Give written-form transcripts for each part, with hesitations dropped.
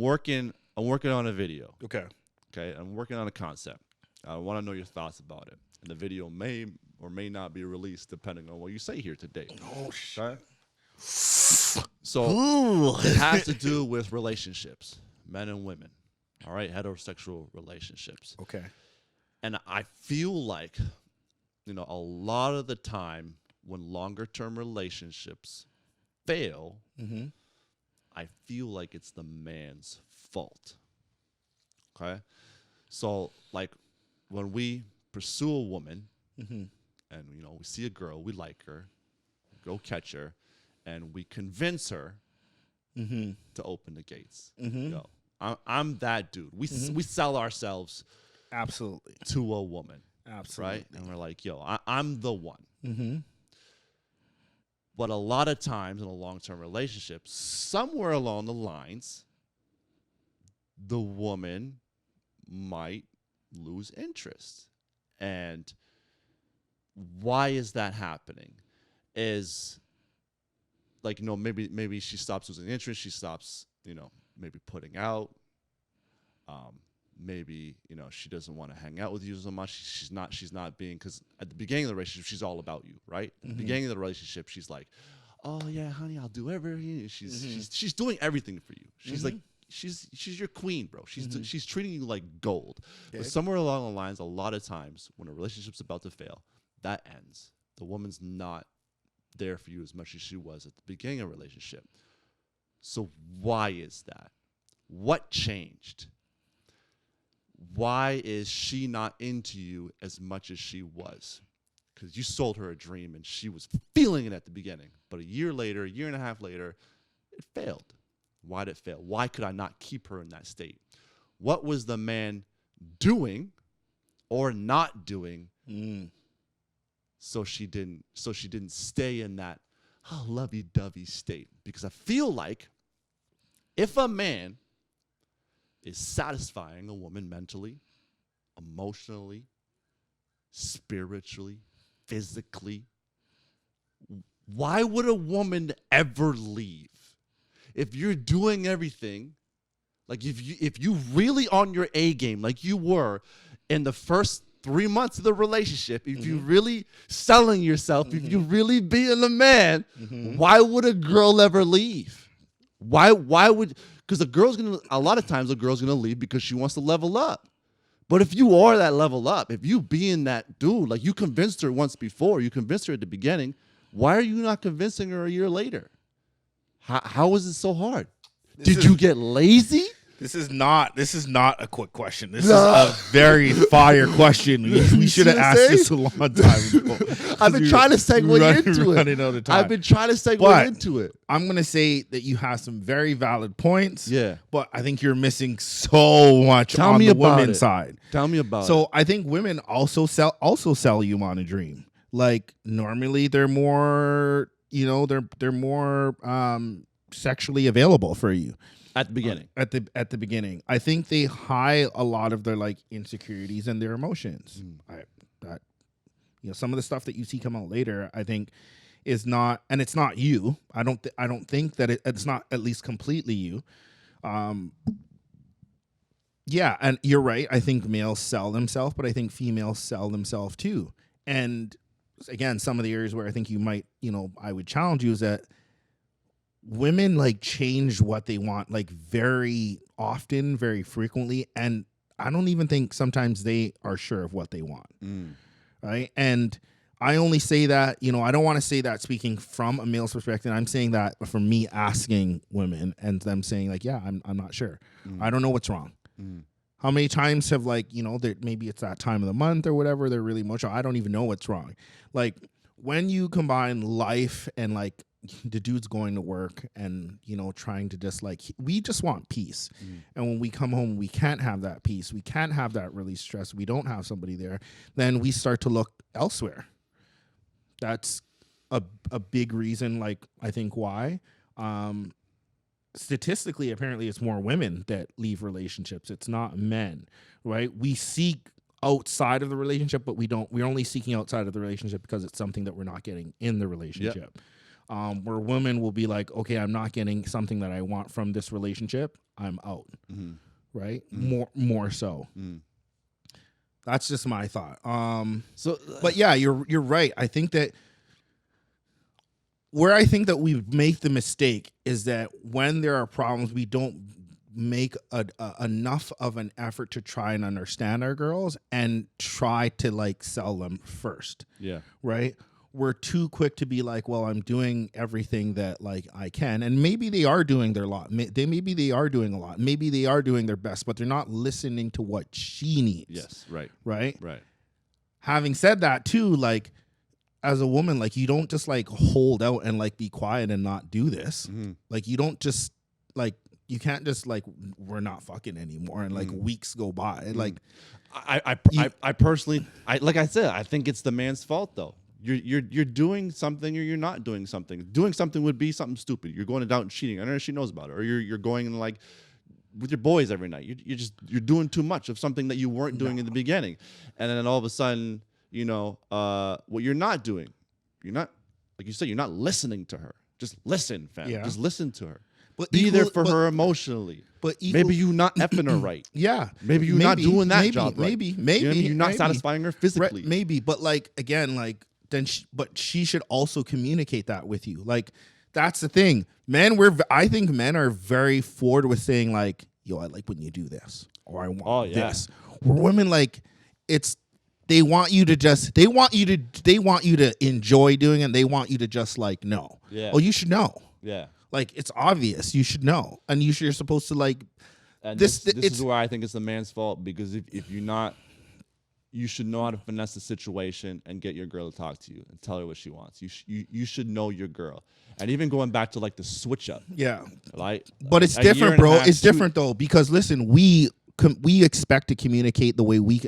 working on a video. Okay. Okay, I'm working on a concept. I want to know your thoughts about it. And the video may or may not be released depending on what you say here today. Oh shit. So it has to do with relationships, men and women. All right, heterosexual relationships. Okay. And I feel like, a lot of the time when longer term relationships fail, I feel like it's the man's fault. Okay? So, like, when we pursue a woman and, we see a girl, we like her, go catch her, and we convince her to open the gates. I'm that dude. We sell ourselves Absolutely. to a woman. Absolutely. Right? And we're like, I'm the one. But a lot of times in a long-term relationship, somewhere along the lines, the woman might lose interest. And why is that happening? Is like, maybe she stops losing interest. She stops, maybe putting out. Maybe, she doesn't want to hang out with you so much. She's not being, because at the beginning of the relationship, she's all about you, right? At the beginning of the relationship, she's like, oh yeah, honey, I'll do everything. She's doing everything for you. She's like, she's your queen, bro. She's treating you like gold. Okay. But somewhere along the lines, a lot of times when a relationship's about to fail, that ends. The woman's not there for you as much as she was at the beginning of a relationship. So why is that? What changed? Why is she not into you as much as she was? Because you sold her a dream and she was feeling it at the beginning. But a year and a half later, it failed. Why did it fail? Why could I not keep her in that state? What was the man doing or not doing so she didn't stay in that lovey-dovey state? Because I feel like if a man is satisfying a woman mentally, emotionally, spiritually, physically, why would a woman ever leave? If you're doing everything, like if you really on your A game, like you were in the first 3 months of the relationship, if you really selling yourself, if you really being a man, why would a girl ever leave? Why would? Because a lot of times a girl's gonna leave because she wants to level up. But if you are that level up, if you being that dude, like you convinced her once before, you convinced her at the beginning, why are you not convincing her a year later? How is it so hard? Did you get lazy? This is not a quick question. This is a very fire question. We should have asked this a long time ago. I've been trying to segue into it. I've been trying to segue into it. I'm going to say that you have some very valid points. Yeah. But I think you're missing so much on the women's side. Tell me about it. So I think women also sell you on a dream. Like normally they're more, they're more sexually available for you. At the beginning. At the beginning. I think they hide a lot of their like insecurities and their emotions. Some of the stuff that you see come out later, I think is not, and it's not you. I don't think that it's not at least completely you. Yeah, and you're right. I think males sell themselves, but I think females sell themselves too. And again, some of the areas where I think you might, I would challenge you is that women like change what they want like very often, very frequently, and I don't even think sometimes they are sure of what they want. Right? And I only say that, I don't want to say that speaking from a male's perspective. I'm saying that from me asking women and them saying like, yeah, I'm not sure. I don't know what's wrong. How many times have maybe it's that time of the month or whatever, they're really emotional. I don't even know what's wrong. Like when you combine life and like the dude's going to work and, trying to just like, we just want peace. And when we come home, we can't have that peace. We can't have that release stress. We don't have somebody there. Then we start to look elsewhere. That's a big reason, like, I think why. Statistically, apparently it's more women that leave relationships. It's not men, right? We seek outside of the relationship, but we're only seeking outside of the relationship because it's something that we're not getting in the relationship. Where women will be like, okay, I'm not getting something that I want from this relationship. I'm out. Mhm. Right? Mhm. More so. Mm. That's just my thought. So, But yeah, you're right. I think that where I think that we make the mistake is that when there are problems, we don't make enough of an effort to try and understand our girls and try to like sell them first, yeah. right? We're too quick to be like, well, I'm doing everything that like I can, and maybe they are doing their lot. Maybe they are doing a lot. Maybe they are doing their best, but they're not listening to what she needs. Yes. Right. Right. Right. Having said that, too, like as a woman, like you don't just like hold out and like be quiet and not do this. Mhm. Like you don't just like you can't just like we're not fucking anymore and like weeks go by. Like I personally, like I said, I think it's the man's fault though. You're doing something or you're not doing something. Doing something would be something stupid. You're going out and cheating. I don't know if she knows about it. Or you're going and like with your boys every night. You're doing too much of something that you weren't doing in the beginning, and then all of a sudden, you know, what you're not doing. You're not, like you said, you're not listening to her. Just listen, fam. Yeah. Just listen to her. But Be there equal- for but- her emotionally. but Maybe you not effing her right. yeah, Maybe you're not doing that job right. Maybe You know what I mean? You're not maybe. satisfying her physically. Right, maybe, but like again, like then, but she should also communicate that with you. Like that's the thing, men. I think men are very forward with saying like, "Yo, I like when you do this," or "I want this." Where women like, they want you to enjoy doing it. And they want you to just like know. Yeah. Oh, you should know. Yeah. Like it's obvious. You should know, and you're supposed to like. And This- this it's- is where I think it's the man's fault, because if you're not, you should know how to finesse the situation and get your girl to talk to you and tell her what she wants. You should know your girl. And even going back to like the switch up, Yeah, right? but it's A year different, and a bro. half, It's 2 different though, because listen, we expect to communicate the way we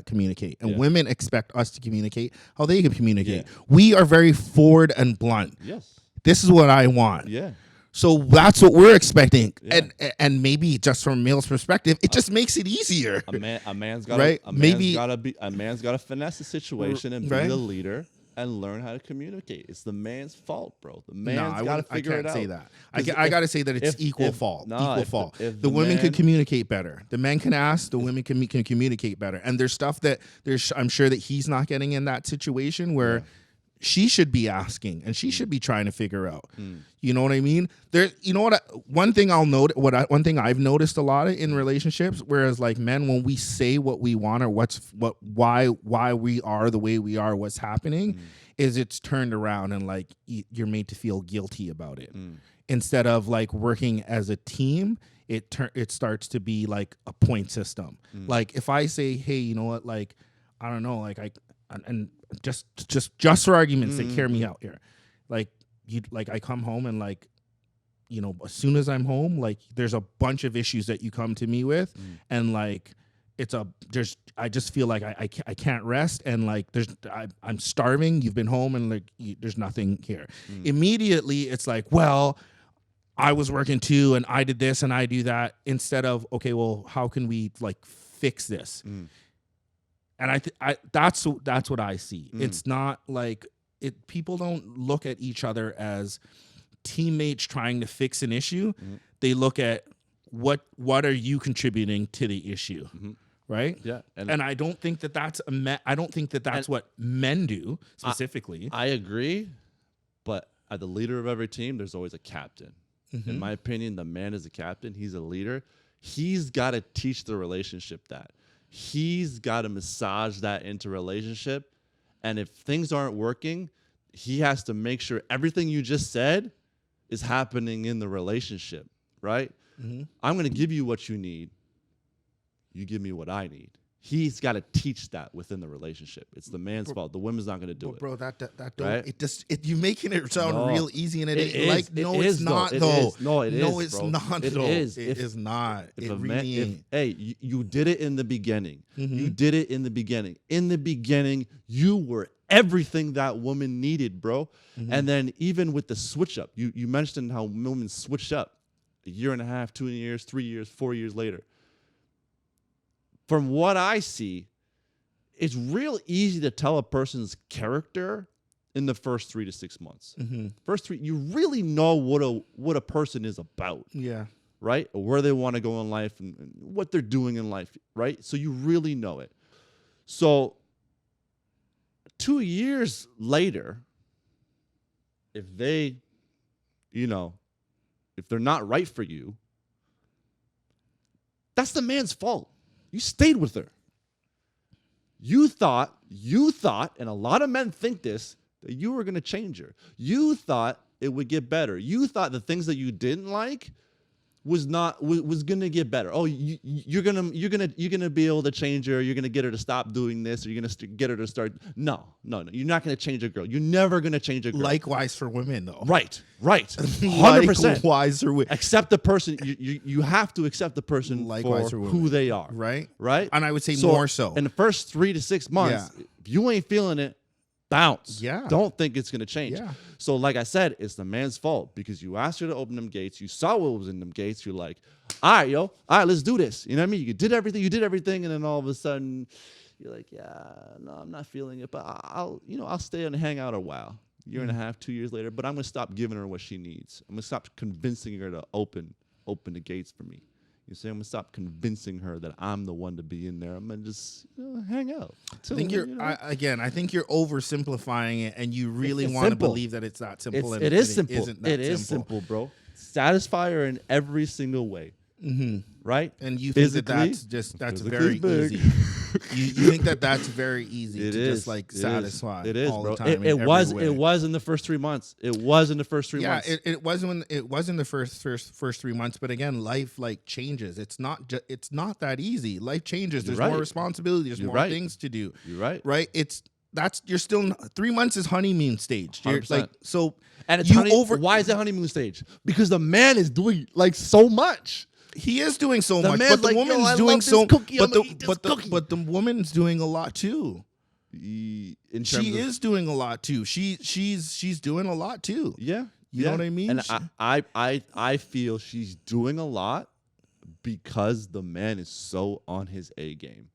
communicate, and Yeah. women expect us to communicate how they can communicate. Yeah. We are very forward and blunt. Yes. This is what I want. Yeah. So that's what we're expecting, Yeah. and maybe just from a male's perspective, it just makes it easier. A man's got Right? a Maybe- man's got to finesse the situation and be Right. the leader and learn how to communicate. It's the man's fault, bro. The No, man's got to I figure can't it out. say that. I 'Cause got to say that it's if- equal if- fault. no, Equal if the- fault. if The the women man- could communicate better. The men can ask. The women can communicate better. And there's stuff that I'm sure that he's not getting in that situation where. Yeah. She should be asking, and she should be trying to figure out. You know what I mean? You know what? One thing I'll note. One thing I've noticed a lot in relationships, whereas like men, when we say what we want or why we are the way we are, what's happening, is it's turned around and like you're made to feel guilty about it. Instead of like working as a team, it starts to be like a point system. Like if I say, hey, you know what? Like I don't know, like and just for argument's sake, hear me out here. Like I come home and like, you know, as soon as I'm home, like there's a bunch of issues that you come to me with, and like I just feel like I can't rest, and like I'm starving. You've been home and like there's nothing here. Immediately it's like, well, I was working too, and I did this and I do that, instead of okay, well, how can we like fix this? And that's what I see. It's not like people don't look at each other as teammates trying to fix an issue. They look at what are you contributing to the issue, right? Yeah. And I don't think that that's I don't think that that's what men do specifically. I agree, but at the leader of every team, there's always a captain. In my opinion, the man is a captain. He's a leader. He's got to teach the relationship that. He's got to massage that into relationship. And if things aren't working, he has to make sure everything you just said is happening in the relationship, right? I'm going to give you what you need. You give me what I need. He's got to teach that within the relationship. It's the man's fault. The woman's not going to do it. Bro, that don't. Right? You making it sound No. real easy, and it ain't It like is. no, It it's is, not though. It though. is. No, it no, is, it's bro. not It though. is. It is not. If It a really man, ain't. hey, you did it in the beginning. You did it in the beginning. In the beginning, you were everything that woman needed, bro. And then even with the switch up, you mentioned how women switch up a year and a half, 2 years, 3 years, 4 years later. From what I see, it's real easy to tell a person's character in the first 3 to 6 months. First 3, you really know what a person is about. Yeah. right? Or where they want to go in life and what they're doing in life, right? So you really know it. So 2 years later, if they, if they're not right for you, that's the man's fault. You stayed with her. You thought, and a lot of men think this, that you were going to change her. You thought it would get better. You thought the things that you didn't like was going to get better. Oh, you're gonna be able to change her. You're gonna get her to stop doing this, or you're gonna get her to start. No. You're not gonna change a girl. You're never gonna change a girl. Likewise for women, though. Right. 100%. Likewise for women. Accept the person. You have to accept the person Likewise for for who they are. Right. And I would say more so. In the first 3 to 6 months, if you ain't feeling it, bounce. Yeah. Don't think it's going to change. Yeah. So like I said, it's the man's fault because you asked her to open them gates. You saw what was in them gates. You're like, all right, all right, let's do this. You know what I mean? You did everything. And then all of a sudden you're like, yeah, no, I'm not feeling it, but I'll stay and hang out a while. Year and a half, 2 years later, but I'm going to stop giving her what she needs. I'm going to stop convincing her to open the gates for me. You see, I'm gonna stop convincing her that I'm the one to be in there. I'm gonna just hang out. I think I think you're oversimplifying it, and you really want to believe that it's that simple. It is simple. It is simple, bro. Satisfy her in every single way. Mm-hmm. Right? And you think that's very easy. you think that's very easy to just like satisfy all the time. It was in the first 3 months. It was in the first 3 months. Yeah, it was in the first 3 months. But again, life like changes. It's not that easy. Life changes. There's more responsibility. There's more things to do. You're right. Right? You're still 3 months is honeymoon stage. You're 100%. like so. And it's why is it honeymoon stage? Because the man is doing like so much. He is doing so much, but the woman's doing so. But the woman's doing a lot too. She is doing a lot too. She's doing a lot too. Yeah, you know what I mean. And I feel she's doing a lot because the man is so on his A game.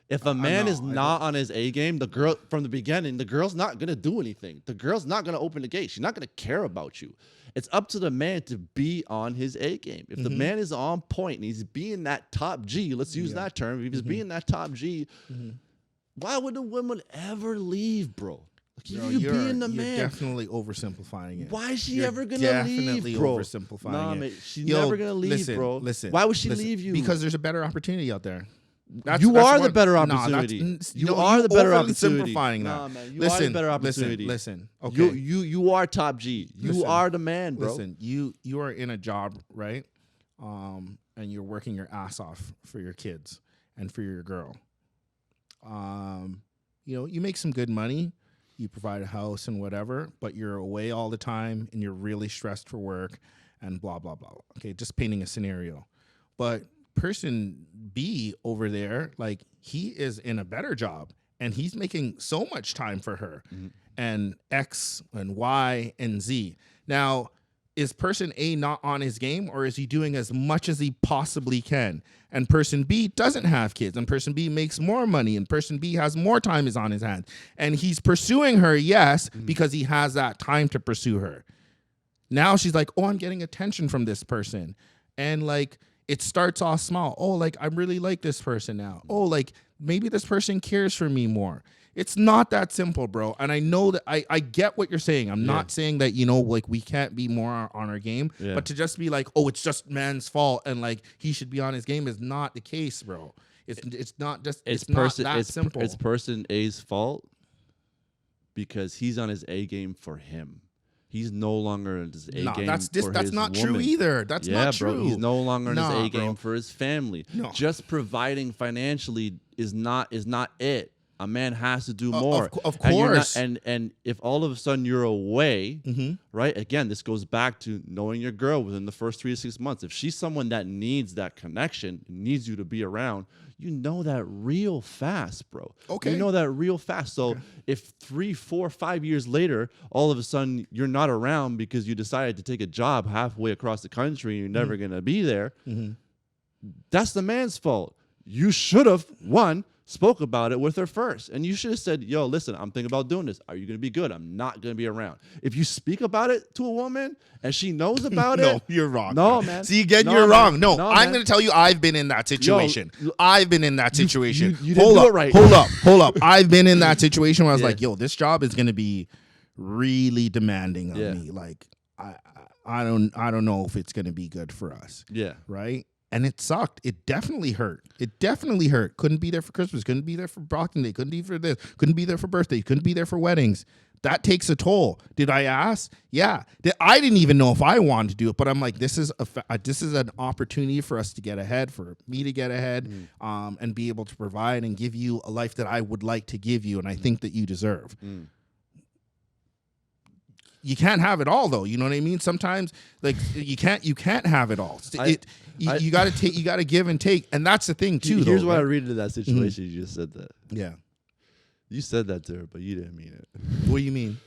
If a man is not on his A game, the girl from the beginning, the girl's not gonna do anything. The girl's not gonna open the gate. She's not gonna care about you. It's up to the man to be on his A game. If the man is on point and he's being that top G, let's use that term. If he's being that top G, why would a woman ever leave, bro? Like, you're being the man. You're definitely oversimplifying it. Why is she ever gonna leave, bro? Oversimplifying nah, it. Man, she's never gonna leave, bro. Listen. Why would she leave you? Because there's a better opportunity out there. You are the better opportunity. You are the better opportunity. Simplifying that. Nah, man, you are the better opportunity. Listen. Okay. You are top G. You are the man, bro. Listen, you are in a job, right? And you're working your ass off for your kids and for your girl. You make some good money. You provide a house and whatever, but you're away all the time and you're really stressed for work and blah, blah, blah. Okay, just painting a scenario. But person B over there, like he is in a better job and he's making so much time for her and X and Y and Z. Now, is person A not on his game, or is he doing as much as he possibly can? And person B doesn't have kids, and person B makes more money, and person B has more time is on his hands. And he's pursuing her, yes, because he has that time to pursue her. Now she's like, oh, I'm getting attention from this person. And like, it starts off small. Oh, like, I really like this person now. Oh, like, maybe this person cares for me more. It's not that simple, bro. And I know that I get what you're saying. I'm not saying that, like, we can't be more on our game. Yeah. But to just be like, oh, it's just man's fault and, like, he should be on his game is not the case, bro. It's not just, it's not that simple. It's person A's fault because he's on his A game for him. He's no longer in his A game that's not woman. True either. That's not true. Bro, he's no longer in his A game for his family. No. Just providing financially is not it. A man has to do more. Of course. And if all of a sudden you're away, right? Again, this goes back to knowing your girl within the first 3 to 6 months. If she's someone that needs that connection, needs you to be around, you know that real fast, bro. Okay. You know that real fast. So if 3, 4, 5 years later, all of a sudden you're not around because you decided to take a job halfway across the country and you're never going to be there, that's the man's fault. You should have, one, spoke about it with her first. And you should have said, yo, listen, I'm thinking about doing this. Are you going to be good? I'm not going to be around. If you speak about it to a woman and she knows about No, it. you're wrong. No, man. See, again, No, you're man. wrong. No, No, I'm man. going to tell you I've been in that situation. I've been in that situation. you didn't do it right. Hold up. I've been in that situation where I was Yeah. like, yo, this job is going to be really demanding of Yeah. me. Like, I don't know if it's going to be good for us. Yeah. Right? And it sucked. It definitely hurt. Couldn't be there for Christmas. Couldn't be there for Boxing Day. Couldn't be for this. Couldn't be there for birthdays. Couldn't be there for weddings. That takes a toll. Did I ask? Yeah. I didn't even know if I wanted to do it, but I'm like, this is an opportunity for us to get ahead, for me to get ahead, and be able to provide and give you a life that I would like to give you, and I think that you deserve. You can't have it all, though. You know what I mean? Sometimes, like, you can't have it all. You got to give and take, and that's the thing too. Here's though, why I right? read into that situation. You just said that. Yeah. You said that to her, but you didn't mean it. What do you mean?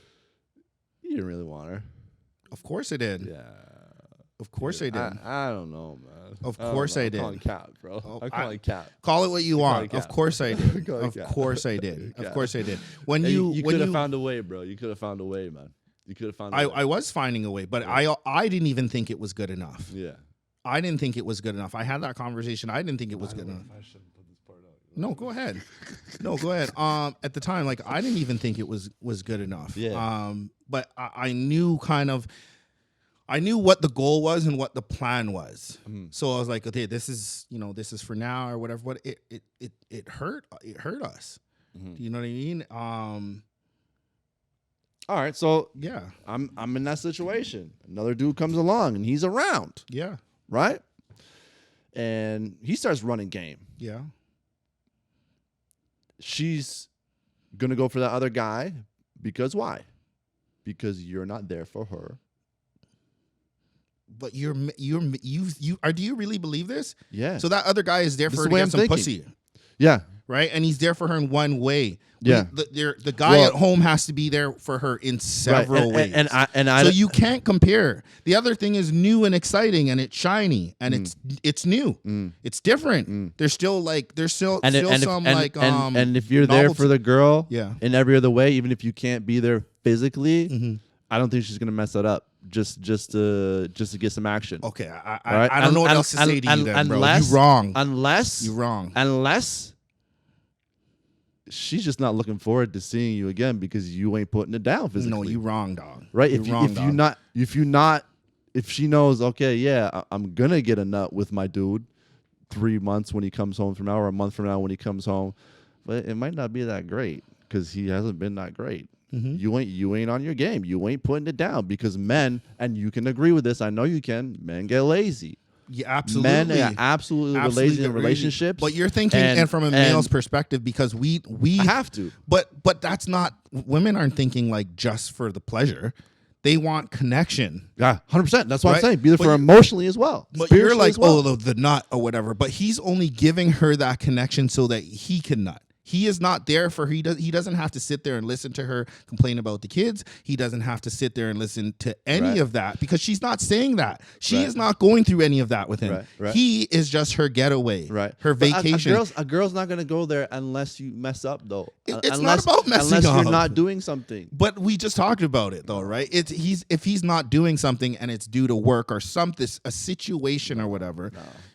You didn't really want her. Of course I did. Yeah. Of course I did. I don't know, man. Of course I did. I'm calling cap, bro. Oh, I'm calling cap. Call it what you want. cap. Of course I did. Call it Of cap. course I did. Cap. Of course I did. When Hey, you you when could have you found a way, bro. You could have found a way, man. You could have found a way. I was finding a way, but I didn't even think it was good enough. Yeah. I didn't think it was good enough. I had that conversation. I didn't think it was good enough. I shouldn't put this part out. No, go ahead. No, go ahead. At the time, like, I didn't even think it was good enough. Yeah. But I knew I knew what the goal was and what the plan was. So I was like, okay, this is for now or whatever. But it hurt. It hurt us. Do you know what I mean? All right, so Yeah. I'm in that situation. Another dude comes along and he's around, Yeah. right? And he starts running game. Yeah. She's gonna go for that other guy because why? Because you're not there for her. But do you really believe this? Yeah. So that other guy is there This for is her the to way get I'm some thinking. pussy, Yeah. right? And he's there for her in one way. Yeah. The guy Well- at home has to be there for her in several Right. ways. And I So you can't compare. The other thing is new and exciting, and it's shiny, and it's new. It's different. There's still and if you're there novelty. for the girl, Yeah. in every other way, even if you can't be there physically, I don't think she's gonna mess that up just to get some action. Okay, All right? I don't know what else to say to you then, bro. You wrong. Unless You wrong. Unless she's just not looking forward to seeing you again because you ain't putting it down physically. No, you wrong, dog. Right? You're wrong, dog. If she knows, okay, yeah, I'm gonna get a nut with my dude 3 months when he comes home from now, or a month from now when he comes home, but it might not be that great because he hasn't been that great. You ain't on your game. You ain't putting it down because men, and you can agree with this. I know you can. Men get lazy. Yeah, absolutely. Men are absolutely lazy in relationships. But you're thinking and from a male's perspective because we have to. But that's not, women aren't thinking like just for the pleasure. They want connection. Yeah, 100%. That's what Right? I'm saying. Be there But for you- emotionally as well. But you're Spiritually like, as well. oh, the nut or whatever. But he's only giving her that connection so that he can nut. He is not there for her. He doesn't have to sit there and listen to her complain about the kids. He doesn't have to sit there and listen to any Right. of that because she's not saying that. She Right. is not going through any of that with him. Right. He is just her getaway, Right. her But vacation. A girl's not going to go there unless you mess up, though. It's not about messing unless up. you're not doing something. But we just talked about it though, right? If he's not doing something and it's due to work or something, a situation or whatever.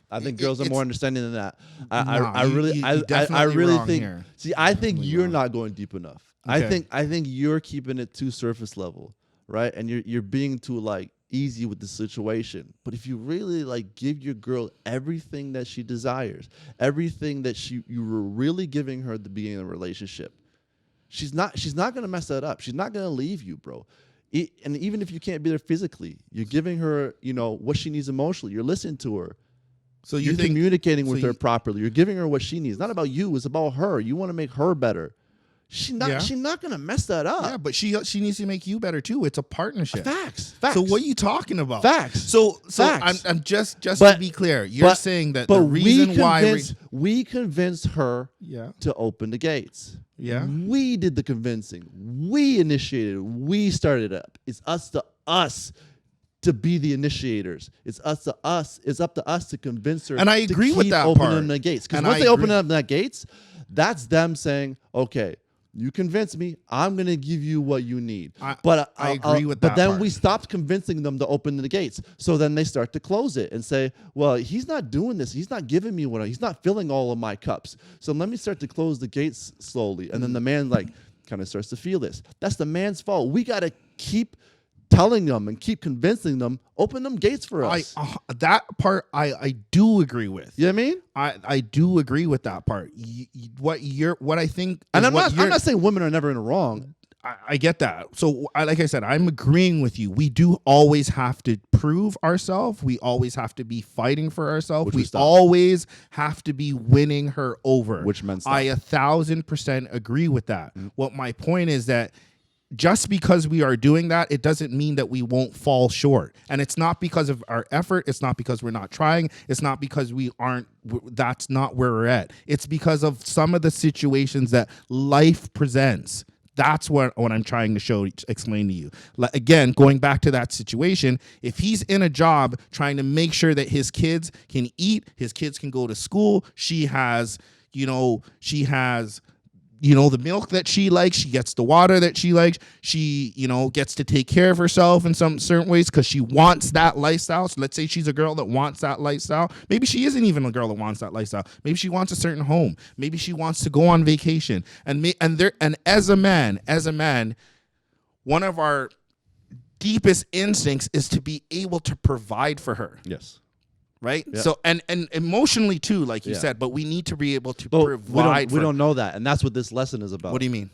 I think girls are more understanding than that. I you really definitely wrong think. here. See, I think you're not going deep enough. I Okay. think you're keeping it too surface level, right? And you're being too like easy with the situation. But if you really like give your girl everything that she desires, everything that you were really giving her at the beginning of the relationship, she's not gonna mess that up. She's not gonna leave you, bro. And even if you can't be there physically, you're giving her, what she needs emotionally. You're listening to her. So You're communicating with her properly. You're giving her what she needs. It's not about you. It's about her. You want to make her better. She's not gonna mess that up. Yeah, but she needs to make you better too. It's a partnership. Facts. So what are you talking about? Facts. So Facts. I'm just But- to be clear, you're saying that the But reason why we convinced her Yeah. to open the gates. Yeah. We did the convincing. We initiated. We started it up. It's us to be the initiators. It's up to us to convince her. And I to agree with keep that opening part. the gates. Because And once I they open agree. up the gates, That's them saying, okay, you convince me, I'm going to give you what you need. I agree with that But then part. we stopped convincing them to open the gates. So then they start to close it and say, well, he's not doing this. He's not giving me he's not filling all of my cups. So let me start to close the gates slowly. And then the man kind of starts to feel this. That's the man's fault. We got to keep telling them and keep convincing them, open them gates for us. That part I do agree with. You know what I mean? I do agree with that part. What I think, And I'm not saying women are never in the wrong. I get that. So, like I said, I'm agreeing with you. We do always have to prove ourselves. We always have to be fighting for ourselves. We always have to be winning her over. Which men stop. I 1,000% agree with that. Mm-hmm. What my point is that just because we are doing that, it doesn't mean that we won't fall short. And it's not because of our effort. It's not because we're not trying. It's not because that's not where we're at. It's because of some of the situations that life presents. That's what I'm trying to explain to you. Again, going back to that situation, if he's in a job trying to make sure that his kids can eat, his kids can go to school, she has the milk that she likes, she gets the water that she likes, she, gets to take care of herself in some certain ways because she wants that lifestyle. So let's say she's a girl that wants that lifestyle. Maybe she isn't even a girl that wants that lifestyle. Maybe she wants a certain home. Maybe she wants to go on vacation. And as a man, one of our deepest instincts is to be able to provide for her. Yes. Right. Yeah. So and emotionally too, like you said, but we need to be able to provide. We don't know that, and that's what this lesson is about. What do you mean?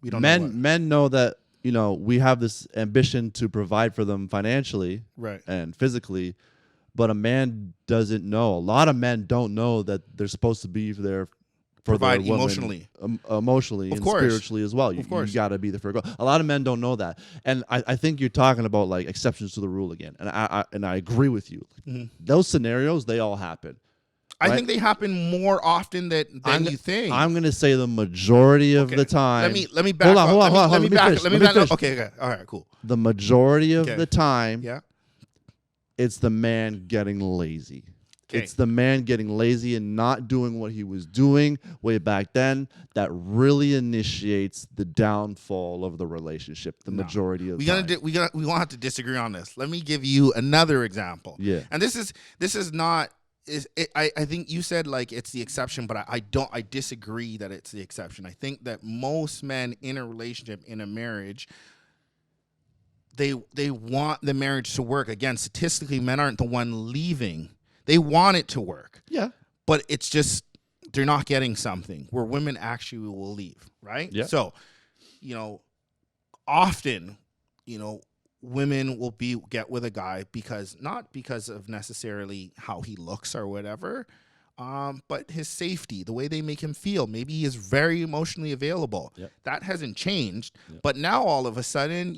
We don't. Men know that we have this ambition to provide for them financially, right, and physically, but a man doesn't know. A lot of men don't know that they're supposed to be there for provide their woman, emotionally, and spiritually as well. Of course, you got to be there for a girl. A lot of men don't know that, and I think you're talking about like exceptions to the rule again, and I agree with you. Mm-hmm. Those scenarios, they all happen. I think they happen more often than you think. I'm going to say the majority of the time. Let me back up. Hold on. Let me back up. Okay. All right, cool. The majority of the time, yeah, it's the man getting lazy. Okay. It's the man getting lazy and not doing what he was doing way back then that really initiates the downfall of the relationship. The majority of the time. We won't have to disagree on this. Let me give you another example. Yeah. And this is not. I think you said like it's the exception, but I disagree that it's the exception. I think that most men in a relationship, in a marriage, they want the marriage to work. Again, statistically, men aren't the one leaving. They want it to work. Yeah. But it's just they're not getting something where women actually will leave, right? Yeah. So, often, women will get with a guy not because of necessarily how he looks or whatever, but his safety, the way they make him feel. Maybe he is very emotionally available. Yep. That hasn't changed. Yep. But now all of a sudden,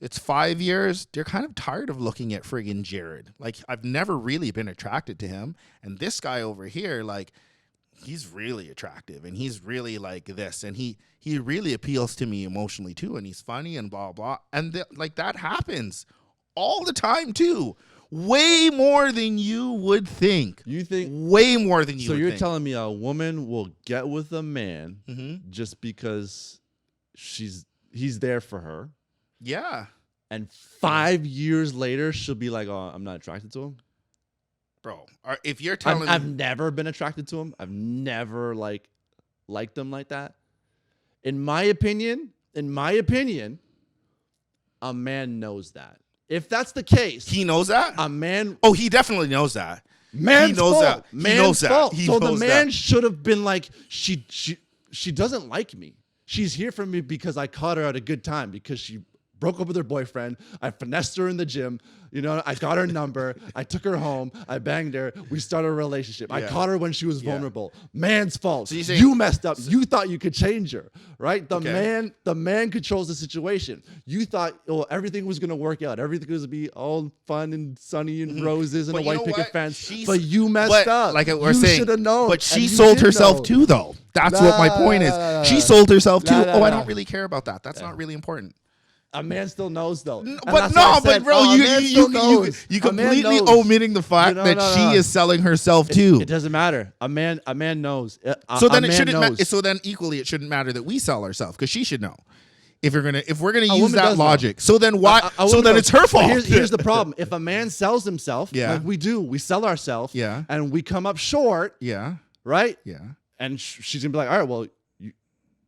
it's 5 years. They're kind of tired of looking at friggin' Jared. Like, I've never really been attracted to him. And this guy over here, like, he's really attractive. And he's really like this. And he really appeals to me emotionally, too. And he's funny and blah, blah. And that happens all the time, too. Way more than you would think. You think? Way more than you would think. So you're telling me a woman will get with a man just because he's there for her? Yeah. And 5 years later, she'll be like, oh, I'm not attracted to him? Bro, if you're telling I've never been attracted to him. I've never liked him like that. In my opinion, a man knows that. If that's the case. He knows that? A man. Oh, he definitely knows that. Man's he knows fault. that. Man's he knows fault. that. He so knows the man that. should have been like, she doesn't like me. She's here for me because I caught her at a good time, because she broke up with her boyfriend. I finessed her in the gym. I got her number. I took her home. I banged her. We started a relationship. I caught her when she was vulnerable. Man's fault. So you messed up. You thought you could change her, right? The man controls the situation. You thought everything was going to work out. Everything was going to be all fun and sunny and roses and a white picket fence. But you messed up. Like we're you saying, should have known. But she sold herself too, though. That's what my point is. She sold herself too. I don't really care about that. That's not really important. A man still knows though. But bro, you completely omitting the fact that she is selling herself too. It doesn't matter. A man knows. So then it shouldn't. So then equally, it shouldn't matter that we sell ourselves because she should know. If we're gonna use that logic, so then why? So then it's her fault. Here's the problem: if a man sells himself, like we do, we sell ourselves, and we come up short, right, and she's gonna be like, all right, well,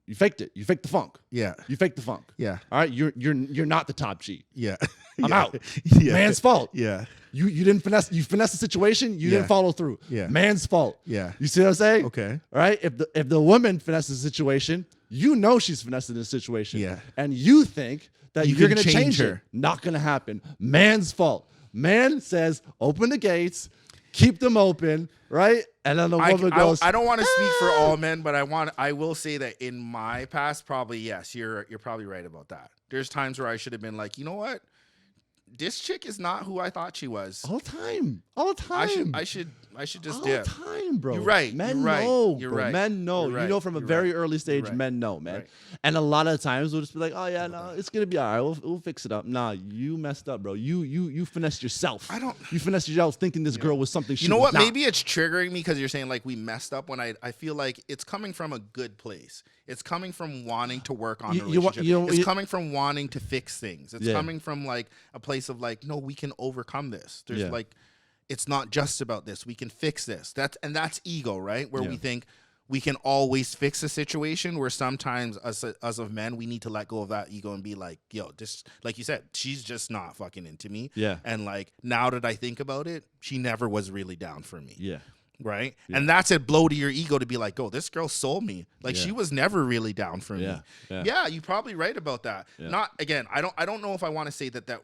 you faked it. You faked the funk. Yeah. You faked the funk. Yeah. All right. You're not the top G. Yeah. I'm out. Man's fault. Yeah. You didn't finesse. You finessed the situation. You didn't follow through. Yeah. Man's fault. Yeah. You see what I'm saying? Okay. All right. If the woman finesses the situation, you know she's finessing the situation. Yeah. And you think that you're gonna change her. It. Not gonna happen. Man's fault. Man says, open the gates, keep them open, right? And then the woman goes, I don't want to speak for all men, but I will say that in my past, probably yes, you're probably right about that. There's times where I should have been like, you know what? This chick is not who I thought she was. All the time. I should just all dip. the time, bro. You're right. Men You're know. Right. You're bro. right. Men know. You're right. You know from a You're very right. early stage, You're right. men know, man. Right. And a lot of times we'll just be like, oh yeah, no, it's gonna be all right. We'll fix it up. Nah, you messed up, bro. You finessed yourself. You finessed yourself thinking this girl was something she You know what? was not. Maybe it's triggering me because you're saying like we messed up when I feel like it's coming from a good place. It's coming from wanting to work on the relationship. It's coming from wanting to fix things. It's coming from like a place of like, no, we can overcome this. There's like, it's not just about this. We can fix this. That's ego, right? Where we think we can always fix a situation. Where sometimes us of men, we need to let go of that ego and be like, yo, this, like you said, she's just not fucking into me. Yeah. And like now that I think about it, she never was really down for me. Yeah. Right. Yeah. And that's a blow to your ego to be like, oh, this girl sold me. Like she was never really down for me. Yeah, you're probably right about that. Not again, I don't know if I want to say that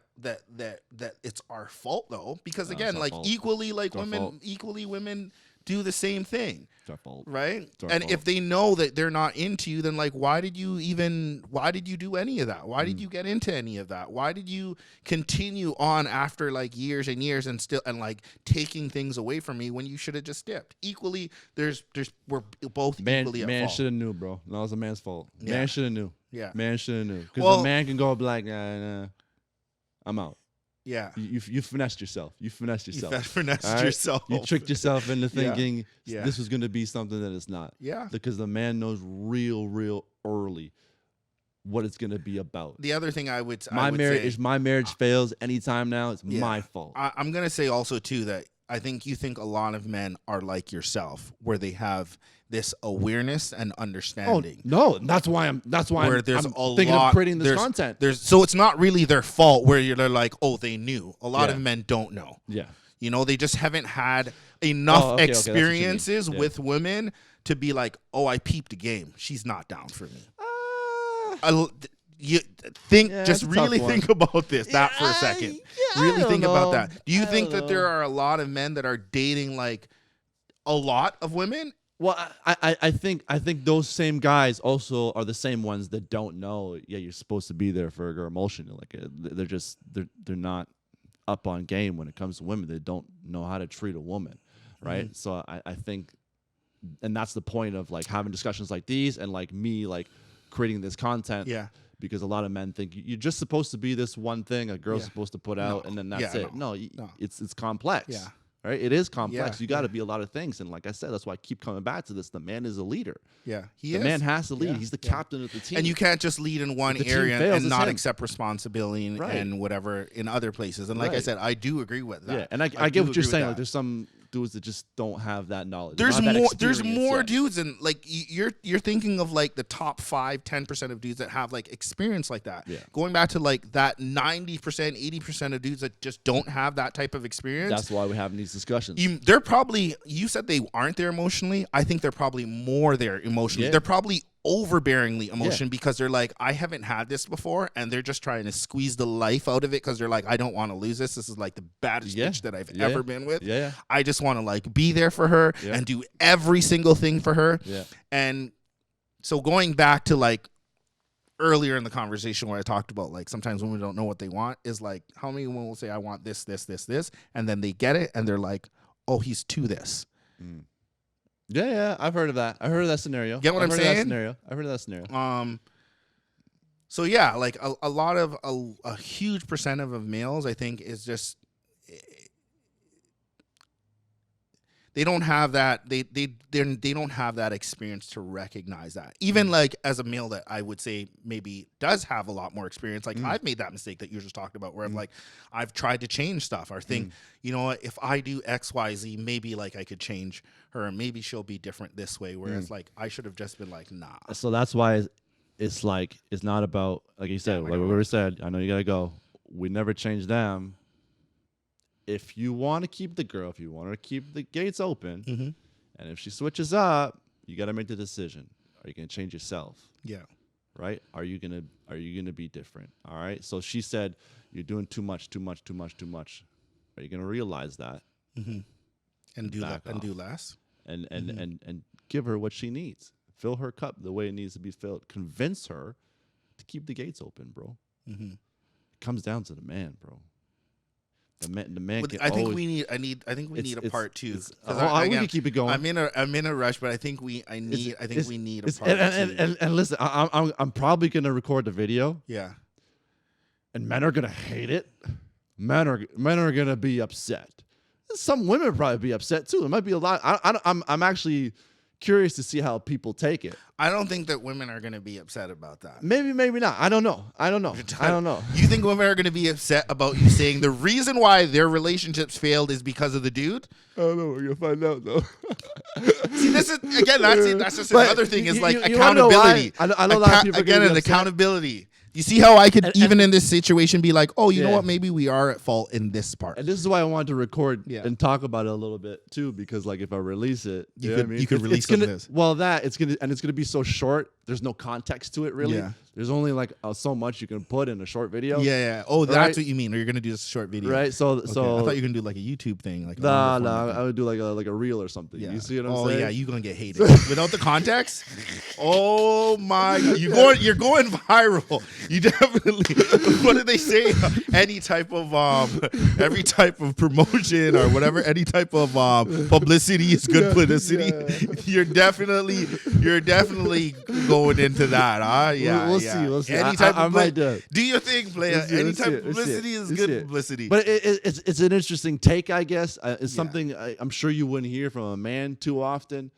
it's our fault though, because again, like equally like women do the same thing. It's our fault. Right? And if they know that they're not into you, then like why did you do any of that? Why did you get into any of that? Why did you continue on after like years and years and still and like taking things away from me when you should have just dipped? Equally, we're both equally at fault. Man should have knew, bro. That was a man's fault. Yeah. Man should have knew. Yeah. Man should have knew. Because a man can go like, nah, I'm out. Yeah. You finessed yourself. You finessed yourself. You finessed yourself. You tricked yourself into thinking this was going to be something that it's not. Yeah. Because the man knows real early what it's going to be about. The other thing I would my marriage fails anytime now, it's yeah. my fault. I'm going to say also too that I think you think a lot of men are like yourself, where they have this awareness and understanding. Oh, no, that's why I'm thinking of creating this content. So it's not really their fault where they're like, oh, they knew. A lot of men don't know. Yeah. You know, they just haven't had enough experiences with women to be like, oh, I peeped a game. She's not down for me. You think, just really think about this, for a second. Really think about that. Do you think that there are a lot of men that are dating like a lot of women? Well, I think those same guys also are the same ones that don't know. Yeah, you're supposed to be there for a girl emotionally. Like they're not up on game when it comes to women. They don't know how to treat a woman, right? Mm-hmm. So I think, and that's the point of like having discussions like these and like me like creating this content. Yeah. Because a lot of men think you're just supposed to be this one thing a girl's supposed to put out, and then that's it. No, it's complex. Yeah. Right? It is complex. Yeah, you got to be a lot of things. And like I said, that's why I keep coming back to this. The man is a leader. Yeah. The man has to lead. Yeah. He's the captain of the team. And you can't just lead in one area and not accept responsibility and whatever in other places. And like I said, I do agree with that. Yeah. And I get what you're saying. Like there's some dudes that just don't have that knowledge. There's more dudes, and like you're thinking of like the top 5-10% of dudes that have like experience like that. Yeah. Going back to like that 90%, 80% of dudes that just don't have that type of experience. That's why we're having these discussions. They're probably, you said they aren't there emotionally. I think they're probably more there emotionally. They're probably overbearingly emotion because they're like, I haven't had this before, and they're just trying to squeeze the life out of it because they're like, I don't want to lose this. This is like the baddest bitch that I've ever been with. Yeah. I just want to like be there for her and do every single thing for her. Yeah. And so going back to like earlier in the conversation where I talked about like sometimes women don't know what they want, is like how many women will say I want this, and then they get it and they're like, oh, he's to this. Yeah, I've heard of that. I've heard of that scenario. Get what I'm saying? I've heard of that scenario. So yeah, like a lot of a huge percent of males, I think, is just they don't have that they don't have that experience to recognize that. Even like as a male that I would say maybe does have a lot more experience, like I've made that mistake that you just talked about, where I'm like, I've tried to change stuff or think, you know what, if I do XYZ, maybe like I could change her and maybe she'll be different this way. Whereas like I should have just been like, nah. So that's why it's like it's not about, like you said, like we already said. I know you gotta go. We never change them. If you want to keep the girl, if you want her to keep the gates open, and if she switches up, you got to make the decision. Are you going to change yourself? Yeah. Right? Are you going to be different? All right? So she said, you're doing too much. Are you going to realize that? And do that and do less? And give her what she needs. Fill her cup the way it needs to be filled. Convince her to keep the gates open, bro. It comes down to the man, bro. The man. I think we need a part two. We can keep it going. I'm in a rush, but I think we need a part two. And listen, I'm probably gonna record the video. Yeah. And men are gonna hate it. Men are gonna be upset. Some women will probably be upset too. It might be a lot. I'm actually curious to see how people take it. I don't think that women are going to be upset about that. Maybe not. I don't know. You think women are going to be upset about you saying the reason why their relationships failed is because of the dude? I don't know. We're going to find out, though. See, this is, again, that's just another thing is like accountability. I know a lot of people again, an accountability. You see how I could, even in this situation, be like, oh, you know what? Maybe we are at fault in this part. And this is why I wanted to record and talk about it a little bit, too, because, like, if I release it, you could release some of this. Well, it's going to be so short. There's no context to it, really. Yeah. There's only, like, so much you can put in a short video. Yeah. Oh, that's what you mean. Or you're going to do this short video. Right. So I thought you were going to do, like, a YouTube thing. Like I would do, like a reel or something. Yeah. You see what I'm saying? Oh, yeah. You're going to get hated. Without the context? Oh, my. You're going viral. You definitely. What do they say? Any type of every type of promotion or whatever, any type of publicity is good publicity. You're definitely going into that. We'll see. Any type of do your thing, player. Any type of publicity is good publicity. But it's an interesting take, I guess. It's something I'm sure you wouldn't hear from a man too often.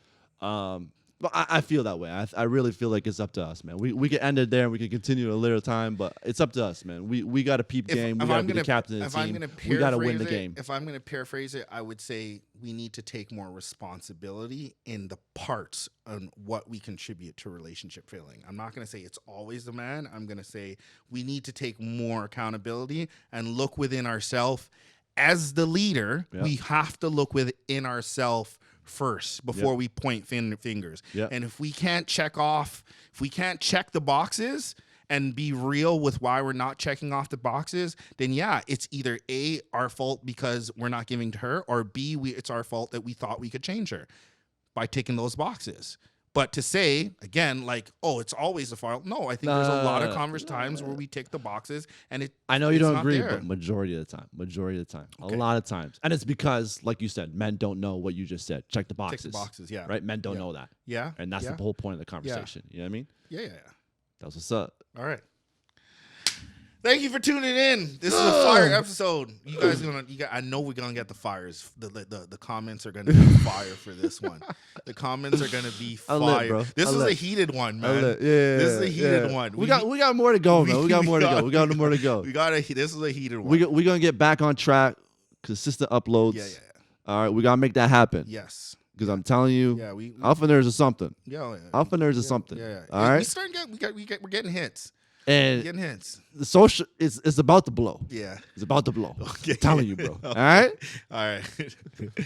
But I feel that way. I really feel like it's up to us, man. We can end it there and we can continue a little time, but it's up to us, man. We got to peep game. We got to be the captain of the team. We got to win the game. If I'm going to paraphrase it, I would say we need to take more responsibility in the parts on what we contribute to relationship failing. I'm not going to say it's always the man. I'm going to say we need to take more accountability and look within ourselves. As the leader, we have to look within ourselves first before we point fingers. And if we can't check the boxes and be real with why we're not checking off the boxes, then it's either A, our fault because we're not giving to her, or B, it's our fault that we thought we could change her by ticking those boxes. But to say, again, like, oh, it's always the fault. No, I think there's a lot of times where we tick the boxes and I know you don't agree, but majority of the time. Okay. A lot of times. And it's because, like you said, men don't know what you just said. Check the boxes. Tick the boxes, yeah. Right? Men don't know that. Yeah. And that's the whole point of the conversation. You know what I mean? Yeah. That's what's up. All right. Thank you for tuning in. This is a fire episode. You guys I know we're gonna get the fires. The comments are gonna be fire for this one. The comments are gonna be fire. This is a heated one, man. This is a heated one. We got more to go, man. We got more to go. This is a heated one. We're gonna get back on track. Consistent uploads. Yeah. All right, we gotta make that happen. Yes. Because I'm telling you, Alpha Nerds is something. Alpha Nerds is something. Yeah. All right. We're getting hits. And getting hits. The social is about to blow. Yeah. It's about to blow. Okay. I'm telling you, bro. All right? All right.